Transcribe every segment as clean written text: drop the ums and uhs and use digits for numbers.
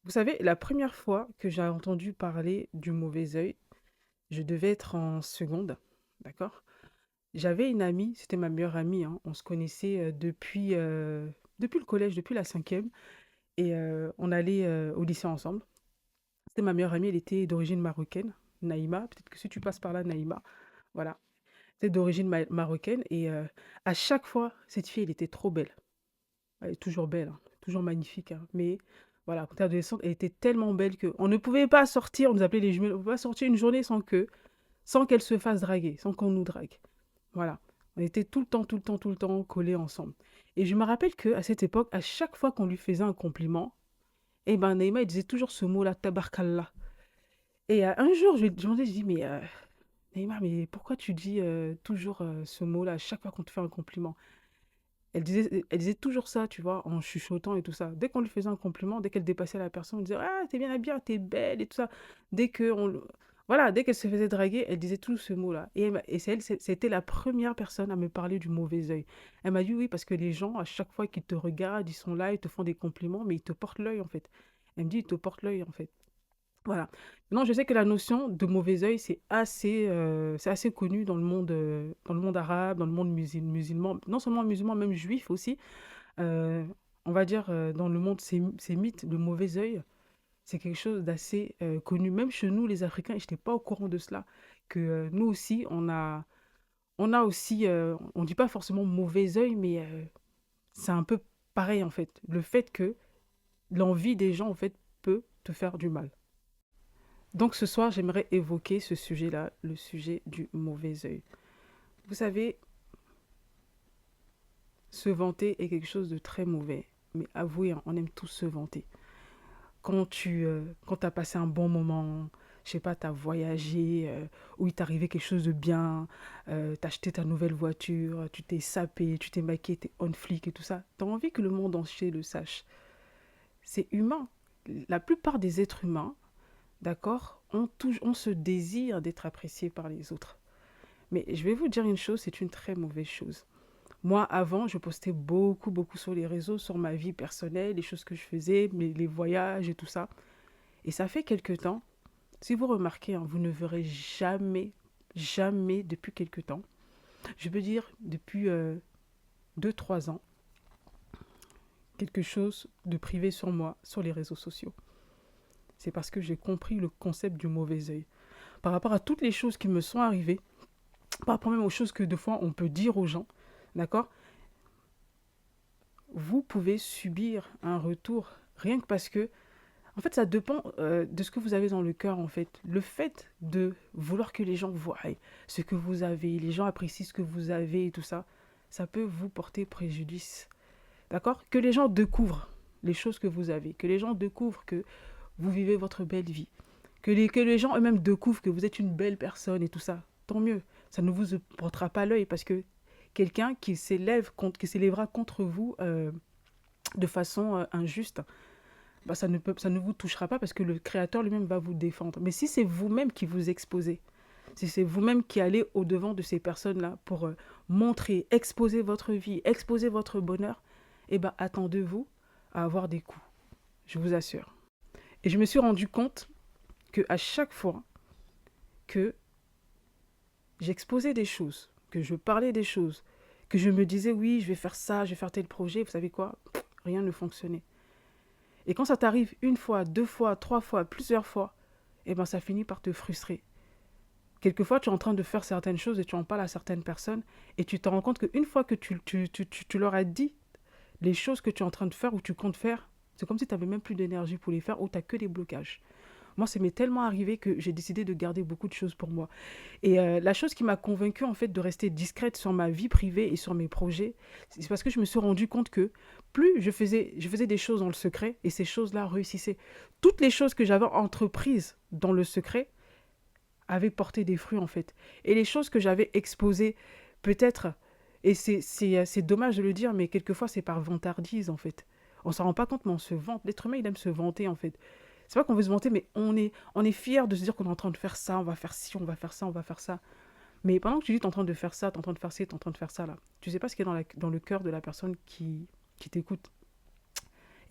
Vous savez, la première fois que j'ai entendu parler du mauvais œil, je devais être en seconde, d'accord? J'avais une amie, c'était ma meilleure amie, hein, on se connaissait depuis le collège, depuis la cinquième, et on allait au lycée ensemble. C'était ma meilleure amie, elle était d'origine marocaine, Naïma, peut-être que si tu passes par là, Naïma, voilà. C'était d'origine marocaine, et à chaque fois, cette fille, elle était trop belle. Elle est toujours belle, hein, toujours magnifique, hein. Mais voilà, quand elle est adolescente, elle était tellement belle qu'on ne pouvait pas sortir, on nous appelait les jumelles, on ne pouvait pas sortir une journée sans qu'elle se fasse draguer, sans qu'on nous drague. Voilà. On était tout le temps, tout le temps, tout le temps collés ensemble. Et je me rappelle qu'à cette époque, à chaque fois qu'on lui faisait un compliment, eh ben, Neymar, il disait toujours ce mot-là, tabarkallah. Et un jour, je lui ai demandé, je dis, mais Neymar, mais pourquoi tu dis toujours ce mot-là à chaque fois qu'on te fait un compliment? Elle disait toujours ça, tu vois, en chuchotant et tout ça. Dès qu'on lui faisait un compliment, dès qu'elle dépassait la personne, on disait «Ah, t'es bien habillée, t'es belle» et tout ça. Dès que voilà, dès qu'elle se faisait draguer, elle disait tout ce mot-là. Et c'était la première personne à me parler du mauvais œil. Elle m'a dit oui, parce que les gens, à chaque fois qu'ils te regardent, ils sont là, ils te font des compliments, mais ils te portent l'œil en fait. Elle me dit, ils te portent l'œil en fait. Voilà. Non, je sais que la notion de mauvais œil, c'est assez connu dans le monde arabe, dans le monde musulman, non seulement musulman, même juif aussi. Euh, on va dire, dans le monde sémite, le mauvais œil, c'est quelque chose d'assez connu. Même chez nous, les Africains, et je n'étais pas au courant de cela, que nous aussi, on a aussi, on ne dit pas forcément mauvais œil, mais c'est un peu pareil en fait. Le fait que l'envie des gens, en fait, peut te faire du mal. Donc ce soir, j'aimerais évoquer ce sujet-là, le sujet du mauvais œil. Vous savez, se vanter est quelque chose de très mauvais. Mais avouez, hein, on aime tous se vanter. Quand t'as passé un bon moment, je sais pas, t'as voyagé, ou il t'est arrivé quelque chose de bien, t'as acheté ta nouvelle voiture, tu t'es sapé, tu t'es maquillé, t'es on flic et tout ça. T'as envie que le monde entier le sache. C'est humain. La plupart des êtres humains, d'accord, ont ce désir d'être appréciés par les autres. Mais je vais vous dire une chose, c'est une très mauvaise chose. Moi, avant, je postais beaucoup, beaucoup sur les réseaux, sur ma vie personnelle, les choses que je faisais, les voyages et tout ça. Et ça fait quelque temps, si vous remarquez, hein, vous ne verrez jamais, jamais depuis quelque temps, je veux dire depuis 2-3 ans, quelque chose de privé sur moi, sur les réseaux sociaux. C'est parce que j'ai compris le concept du mauvais œil. Par rapport à toutes les choses qui me sont arrivées, par rapport même aux choses que de fois on peut dire aux gens, d'accord? Vous pouvez subir un retour rien que parce que, en fait, ça dépend de ce que vous avez dans le cœur, en fait. Le fait de vouloir que les gens voient ce que vous avez, les gens apprécient ce que vous avez et tout ça, ça peut vous porter préjudice. D'accord? Que les gens découvrent les choses que vous avez, que les gens découvrent que vous vivez votre belle vie, que les gens eux-mêmes découvrent que vous êtes une belle personne et tout ça. Tant mieux. Ça ne vous portera pas l'œil parce que quelqu'un qui s'élèvera contre vous de façon injuste, bah, ça ne vous touchera pas parce que le créateur lui-même va vous défendre. Mais si c'est vous-même qui vous exposez, si c'est vous-même qui allez au-devant de ces personnes-là pour montrer, exposer votre vie, exposer votre bonheur, eh ben, attendez-vous à avoir des coups. Je vous assure. Et je me suis rendu compte que à chaque fois que j'exposais des choses, que je parlais des choses, que je me disais oui, je vais faire ça, je vais faire tel projet, vous savez quoi? Rien ne fonctionnait. Et quand ça t'arrive une fois, deux fois, trois fois, plusieurs fois, eh ben ça finit par te frustrer. Quelquefois, tu es en train de faire certaines choses et tu en parles à certaines personnes et tu te rends compte qu'une fois que tu leur as dit les choses que tu es en train de faire ou tu comptes faire, c'est comme si tu n'avais même plus d'énergie pour les faire ou tu n'as que des blocages. Moi, ça m'est tellement arrivé que j'ai décidé de garder beaucoup de choses pour moi. Et la chose qui m'a convaincue en fait de rester discrète sur ma vie privée et sur mes projets, c'est parce que je me suis rendu compte que plus je faisais des choses dans le secret et ces choses-là réussissaient. Toutes les choses que j'avais entreprises dans le secret avaient porté des fruits en fait. Et les choses que j'avais exposées, peut-être, et c'est dommage de le dire, mais quelquefois c'est par vantardise en fait. On s'en rend pas compte, mais on se vante. L'être humain, il aime se vanter en fait. C'est pas qu'on veut se vanter, mais on est fier de se dire qu'on est en train de faire ça, on va faire ci, on va faire ça, on va faire ça. Mais pendant que tu dis t'es en train de faire ça, t'es en train de faire ci, t'es en train de faire ça là, tu sais pas ce qu'il y a dans le cœur de la personne qui t'écoute.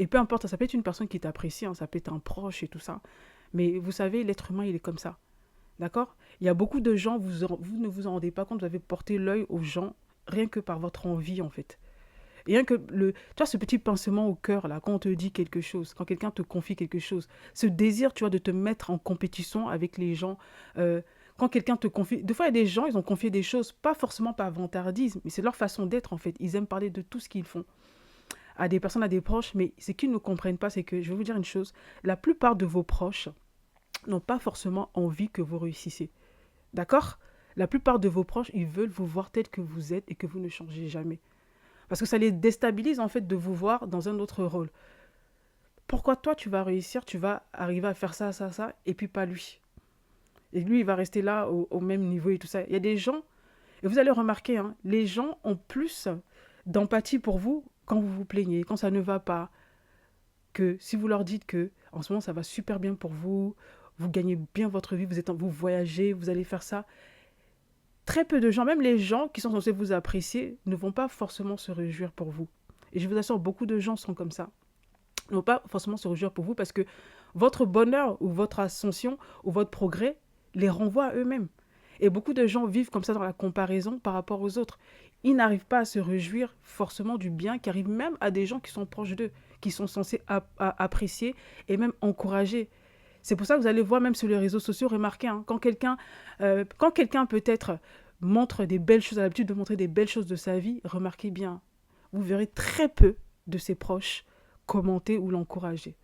Et peu importe, ça peut être une personne qui t'apprécie, hein, ça peut être un proche et tout ça. Mais vous savez, l'être humain, il est comme ça. D'accord? Il y a beaucoup de gens, vous ne vous en rendez pas compte, vous avez porté l'œil aux gens rien que par votre envie, en fait. Rien que tu vois, ce petit pincement au cœur, là, quand on te dit quelque chose, quand quelqu'un te confie quelque chose, ce désir, tu vois, de te mettre en compétition avec les gens, euh, quand quelqu'un te confie... Des fois, il y a des gens, ils ont confié des choses, pas forcément par vantardisme, mais c'est leur façon d'être, en fait. Ils aiment parler de tout ce qu'ils font à des personnes, à des proches, mais ce qu'ils ne comprennent pas, c'est que, je vais vous dire une chose, la plupart de vos proches n'ont pas forcément envie que vous réussissiez. D'accord? La plupart de vos proches, ils veulent vous voir tel que vous êtes et que vous ne changez jamais. Parce que ça les déstabilise en fait de vous voir dans un autre rôle. Pourquoi toi tu vas réussir, tu vas arriver à faire ça, ça, ça, et puis pas lui. Et lui, il va rester là au même niveau et tout ça. Il y a des gens, et vous allez remarquer, hein, les gens ont plus d'empathie pour vous quand vous vous plaignez, quand ça ne va pas, que si vous leur dites que en ce moment ça va super bien pour vous, vous gagnez bien votre vie, vous voyagez, vous allez faire ça. Très peu de gens, même les gens qui sont censés vous apprécier, ne vont pas forcément se réjouir pour vous. Et je vous assure, beaucoup de gens sont comme ça. Ils ne vont pas forcément se réjouir pour vous parce que votre bonheur ou votre ascension ou votre progrès les renvoie à eux-mêmes. Et beaucoup de gens vivent comme ça dans la comparaison par rapport aux autres. Ils n'arrivent pas à se réjouir forcément du bien qui arrive même à des gens qui sont proches d'eux, qui sont censés apprécier et même encourager. C'est pour ça que vous allez voir même sur les réseaux sociaux, remarquez, hein, quand quelqu'un peut-être montre des belles choses, a l'habitude de montrer des belles choses de sa vie, remarquez bien, vous verrez très peu de ses proches commenter ou l'encourager.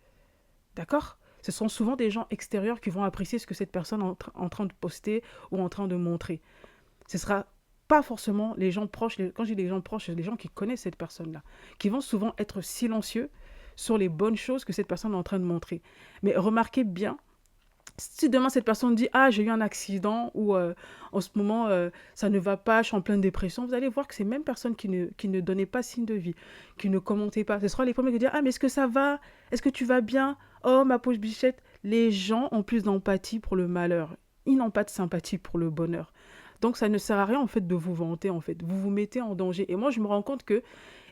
D'accord? Ce sont souvent des gens extérieurs qui vont apprécier ce que cette personne est en train de poster ou en train de montrer. Ce sera pas forcément les gens proches, quand je dis les gens proches, c'est les gens qui connaissent cette personne-là, qui vont souvent être silencieux sur les bonnes choses que cette personne est en train de montrer. Mais remarquez bien, si demain cette personne dit ah j'ai eu un accident ou en ce moment ça ne va pas, je suis en pleine dépression, vous allez voir que ces mêmes personnes qui ne donnaient pas signe de vie, qui ne commentaient pas, ce sera les premiers qui vont dire ah mais est-ce que ça va, est-ce que tu vas bien, oh ma pauvre bichette. Les gens ont plus d'empathie pour le malheur, ils n'ont pas de sympathie pour le bonheur. Donc ça ne sert à rien en fait de vous vanter, en fait, vous vous mettez en danger. Et moi je me rends compte que,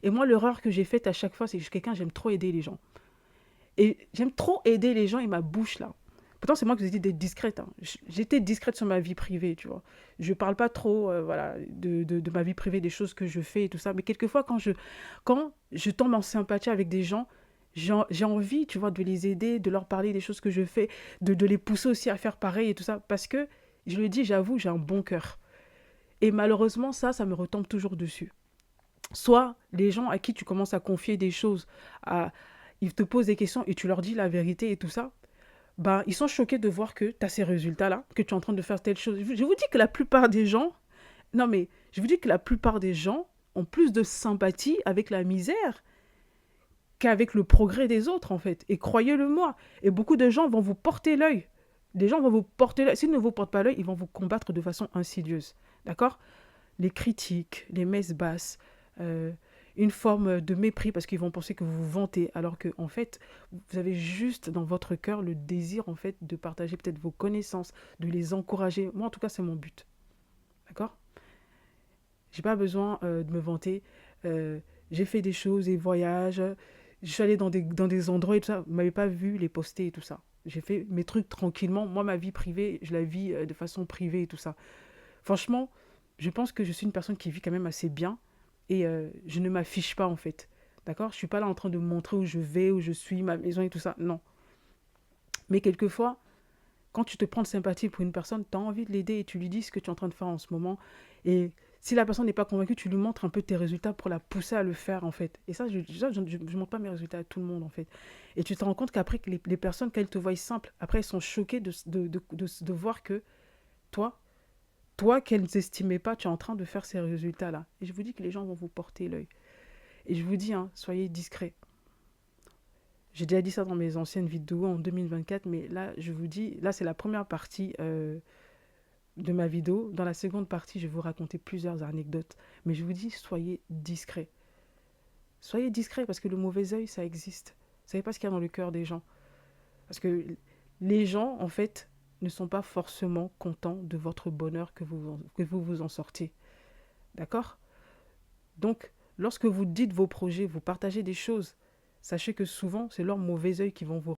et moi l'erreur que j'ai faite à chaque fois, c'est que je suis quelqu'un, j'aime trop aider les gens. Et j'aime trop aider les gens et ma bouche là. Pourtant, c'est moi qui vous ai dit d'être discrète, hein. J'étais discrète sur ma vie privée, tu vois. Je parle pas trop voilà, de ma vie privée, des choses que je fais et tout ça. Mais quelquefois, quand je tombe en sympathie avec des gens, j'ai envie, tu vois, de les aider, de leur parler des choses que je fais, de les pousser aussi à faire pareil et tout ça. Parce que, je le dis, j'avoue, j'ai un bon cœur. Et malheureusement, ça me retombe toujours dessus. Soit les gens à qui tu commences à confier des choses, ils te posent des questions et tu leur dis la vérité et tout ça, ben, ils sont choqués de voir que tu as ces résultats-là, que tu es en train de faire telle chose. Je vous dis que la plupart des gens, non mais, je vous dis que la plupart des gens ont plus de sympathie avec la misère qu'avec le progrès des autres, en fait. Et croyez-le moi, et beaucoup de gens vont vous porter l'œil. Des gens vont vous porter l'œil. S'ils ne vous portent pas l'œil, ils vont vous combattre de façon insidieuse. D'accord? Les critiques, les messes basses, euh, une forme de mépris parce qu'ils vont penser que vous vous vantez, alors que en fait, vous avez juste dans votre cœur le désir en fait de partager peut-être vos connaissances, de les encourager. Moi, en tout cas, c'est mon but. D'accord? J'ai pas besoin de me vanter. J'ai fait des choses, des voyages. Je suis allée dans des endroits et tout ça. Vous m'avez pas vu les poster et tout ça. J'ai fait mes trucs tranquillement. Moi, ma vie privée, je la vis de façon privée et tout ça. Franchement, je pense que je suis une personne qui vit quand même assez bien et je ne m'affiche pas en fait. D'accord? Je suis pas là en train de montrer où je vais, où je suis, ma maison et tout ça. Non. Mais quelquefois, quand tu te prends de sympathie pour une personne, tu as envie de l'aider et tu lui dis ce que tu es en train de faire en ce moment. Et si la personne n'est pas convaincue, tu lui montres un peu tes résultats pour la pousser à le faire en fait. Et ça, je ne montre pas mes résultats à tout le monde en fait. Et tu te rends compte qu'après, que les personnes, quand elles te voient simple, après elles sont choquées de voir que toi, qu'elles n'estimaient pas, tu es en train de faire ces résultats-là. Et je vous dis que les gens vont vous porter l'œil. Et je vous dis, hein, soyez discrets. J'ai déjà dit ça dans mes anciennes vidéos en 2024, mais là, je vous dis, là, c'est la première partie de ma vidéo. Dans la seconde partie, je vais vous raconter plusieurs anecdotes. Mais je vous dis, soyez discrets. Soyez discrets parce que le mauvais œil, ça existe. Vous savez pas ce qu'il y a dans le cœur des gens. Parce que les gens, en fait, ne sont pas forcément contents de votre bonheur que vous en sortiez. D'accord? Donc, lorsque vous dites vos projets, vous partagez des choses, sachez que souvent, c'est leur mauvais œil qui vont vous